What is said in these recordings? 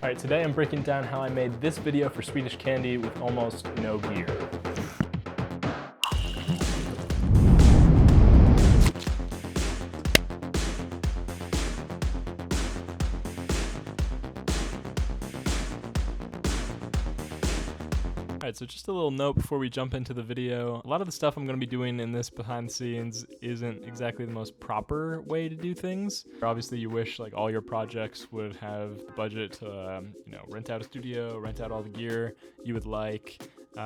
Alright, today I'm breaking down how I made this video for Swedish candy with almost no gear. Alright, so just a little note before we jump into the video. A lot of the stuff I'm going to be doing in this behind the scenes isn't exactly the most proper way to do things. Obviously you wish like all your projects would have the budget to rent out a studio, rent out all the gear you would like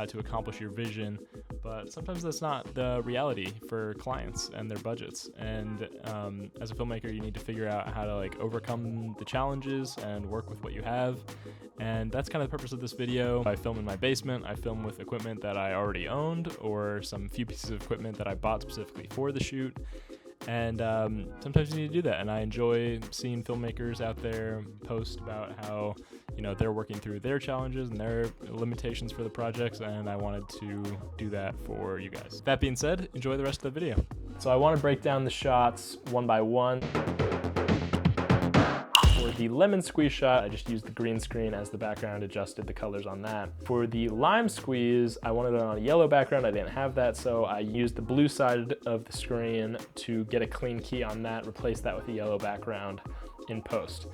to accomplish your vision, but sometimes that's not the reality for clients and their budgets. And as a filmmaker, you need to figure out how to like overcome the challenges and work with what you have. And that's kind of the purpose of this video. I film in my basement. I film with equipment that I already owned or some few pieces of equipment that I bought specifically for the shoot. And sometimes you need to do that. And I enjoy seeing filmmakers out there post about how, they're working through their challenges and their limitations for the projects. And I wanted to do that for you guys. That being said, enjoy the rest of the video. So I want to break down the shots one by one. For the lemon squeeze shot, I just used the green screen as the background, adjusted the colors on that. For the lime squeeze, I wanted it on a yellow background. I didn't have that, so I used the blue side of the screen to get a clean key on that, replace that with a yellow background in post.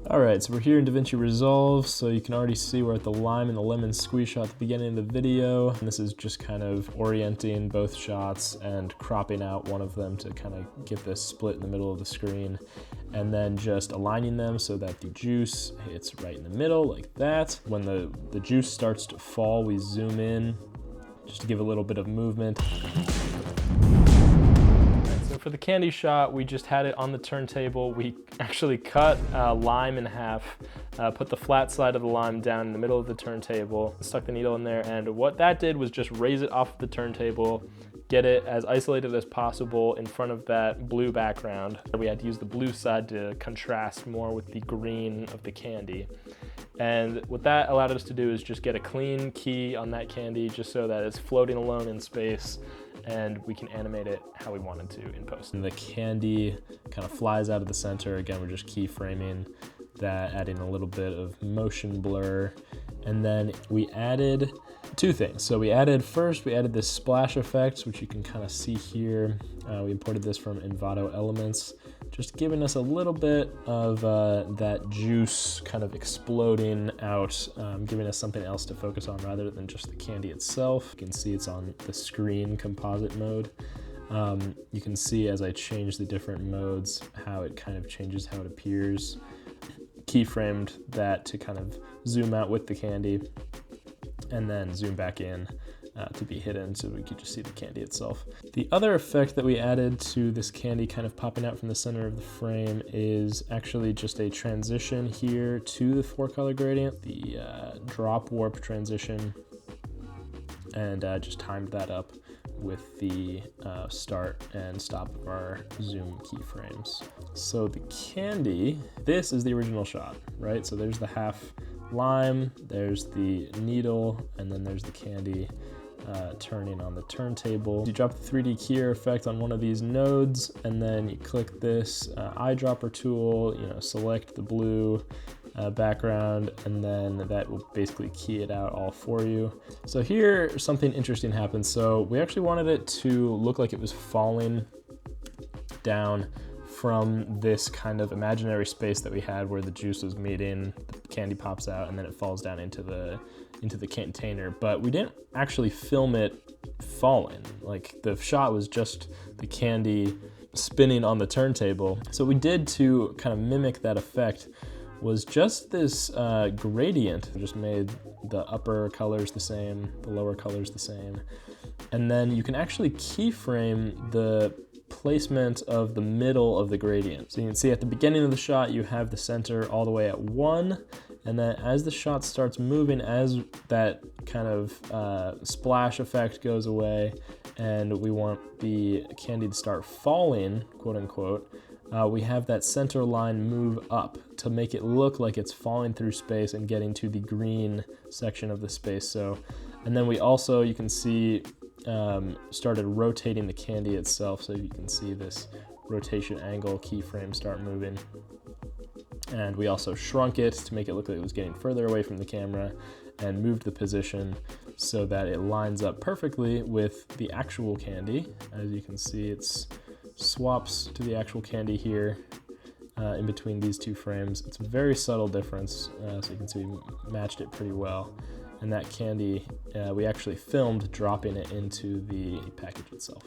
All right, so we're here in DaVinci Resolve, so you can already see we're at the lime and the lemon squeeze shot at the beginning of the video. And this is just kind of orienting both shots and cropping out one of them to kind of get this split in the middle of the screen. And then just aligning them so that the juice hits right in the middle like that. When the juice starts to fall, we zoom in just to give a little bit of movement. So for the candy shot, we just had it on the turntable. We actually cut lime in half, put the flat side of the lime down in the middle of the turntable, stuck the needle in there, and what that did was just raise it off the turntable, get it as isolated as possible in front of that blue background. We had to use the blue side to contrast more with the green of the candy. And what that allowed us to do is just get a clean key on that candy just so that it's floating alone in space and we can animate it how we wanted to in post. And the candy kind of flies out of the center. Again, we're just keyframing that, adding a little bit of motion blur. And then we added two things. So we added this splash effect, which you can kind of see here. We imported this from Envato Elements, just giving us a little bit of that juice kind of exploding out, giving us something else to focus on rather than just the candy itself. You can see it's on the screen composite mode. You can see as I change the different modes, how it kind of changes how it appears. Keyframed that to kind of zoom out with the candy and then zoom back in to be hidden so we could just see the candy itself. The other effect that we added to this candy kind of popping out from the center of the frame is actually just a transition here to the 4-color gradient, the drop warp transition, and just timed that up with the start and stop of our zoom keyframes. So the candy, this is the original shot, right? So there's the half lime, there's the needle, and then there's the candy turning on the turntable. You drop the 3D keyer effect on one of these nodes, and then you click this eyedropper tool, select the blue background, and then that will basically key it out all for you. So here, something interesting happens. So we actually wanted it to look like it was falling down from this kind of imaginary space that we had where the juice was meeting, the candy pops out, and then it falls down into the container. But we didn't actually film it falling. Like, the shot was just the candy spinning on the turntable. So what we did to kind of mimic that effect was just this gradient. We just made the upper colors the same, the lower colors the same. And then you can actually keyframe the placement of the middle of the gradient. So you can see at the beginning of the shot, you have the center all the way at 1, and then as the shot starts moving, as that kind of splash effect goes away, and we want the candy to start falling, quote unquote, we have that center line move up to make it look like it's falling through space and getting to the green section of the space. So, and then we also, you can see, started rotating the candy itself, so you can see this rotation angle keyframe start moving. And we also shrunk it to make it look like it was getting further away from the camera, and moved the position so that it lines up perfectly with the actual candy. As you can see, it's swaps to the actual candy here in between these two frames. It's a very subtle difference, so you can see we matched it pretty well. And that candy, we actually filmed dropping it into the package itself.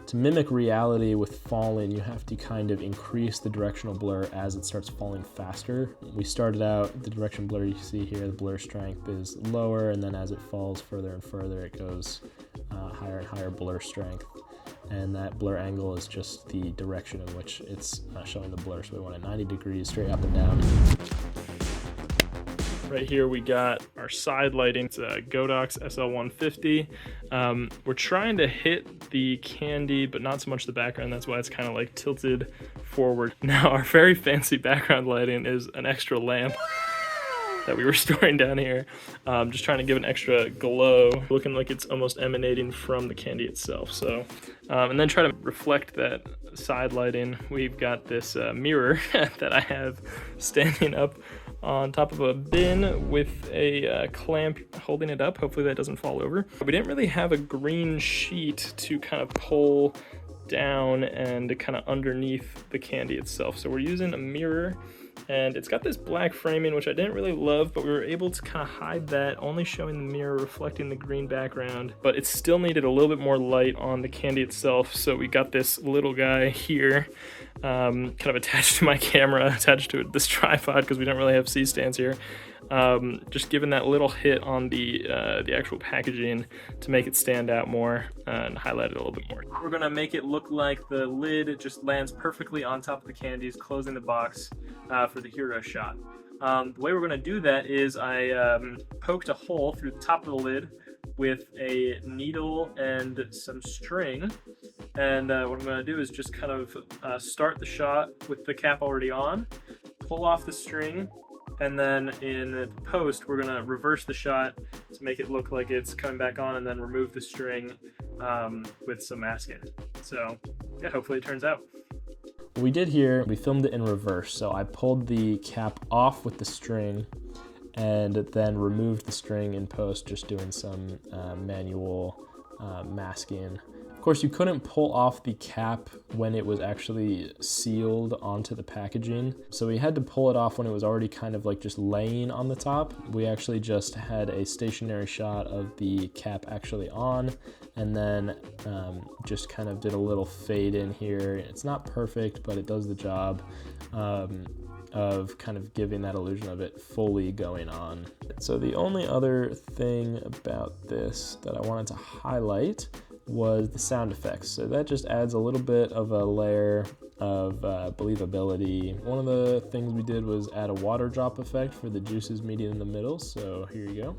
To mimic reality with falling, you have to kind of increase the directional blur as it starts falling faster. We started out, the direction blur you see here, the blur strength is lower, and then as it falls further and further, it goes higher and higher blur strength. And that blur angle is just the direction in which it's showing the blur. So we want it 90 degrees straight up and down. Right here we got our side lighting. It's a Godox SL150. We're trying to hit the candy, but not so much the background. That's why it's kind of like tilted forward. Now our very fancy background lighting is an extra lamp that we were storing down here. Just trying to give an extra glow, looking like it's almost emanating from the candy itself. So, and then try to reflect that side lighting. We've got this mirror that I have standing up on top of a bin with a clamp holding it up. Hopefully that doesn't fall over. We didn't really have a green sheet to kind of pull down and kind of underneath the candy itself. So we're using a mirror, and it's got this black framing, which I didn't really love, but we were able to kind of hide that, only showing the mirror reflecting the green background, but it still needed a little bit more light on the candy itself. So we got this little guy here, kind of attached to my camera, attached to this tripod because we don't really have C-stands here. Just giving that little hit on the actual packaging to make it stand out more and highlight it a little bit more. We're gonna make it look like the lid just lands perfectly on top of the candies, closing the box for the hero shot. The way we're gonna do that is I poked a hole through the top of the lid with a needle and some string, and what I'm gonna do is just kind of start the shot with the cap already on, pull off the string, and then in post, we're gonna reverse the shot to make it look like it's coming back on, and then remove the string with some masking. So yeah, hopefully it turns out. What we did here, we filmed it in reverse. So I pulled the cap off with the string and then removed the string in post, just doing some manual masking. Of course, you couldn't pull off the cap when it was actually sealed onto the packaging. So we had to pull it off when it was already kind of like just laying on the top. We actually just had a stationary shot of the cap actually on, and then just kind of did a little fade in here. It's not perfect, but it does the job of kind of giving that illusion of it fully going on. So the only other thing about this that I wanted to highlight was the sound effects. So that just adds a little bit of a layer of believability. One of the things we did was add a water drop effect for the juices meeting in the middle. So here you go.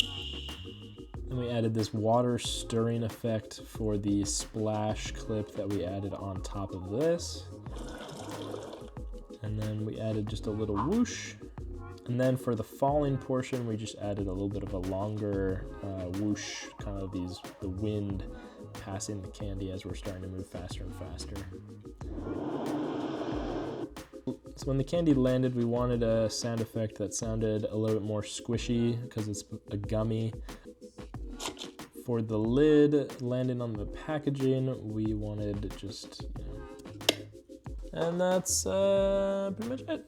And we added this water stirring effect for the splash clip that we added on top of this. And then we added just a little whoosh. And then for the falling portion, we just added a little bit of a longer whoosh, kind of the wind passing the candy as we're starting to move faster and faster. So when the candy landed, we wanted a sound effect that sounded a little bit more squishy because it's a gummy. For the lid landing on the packaging, we wanted just, and that's pretty much it.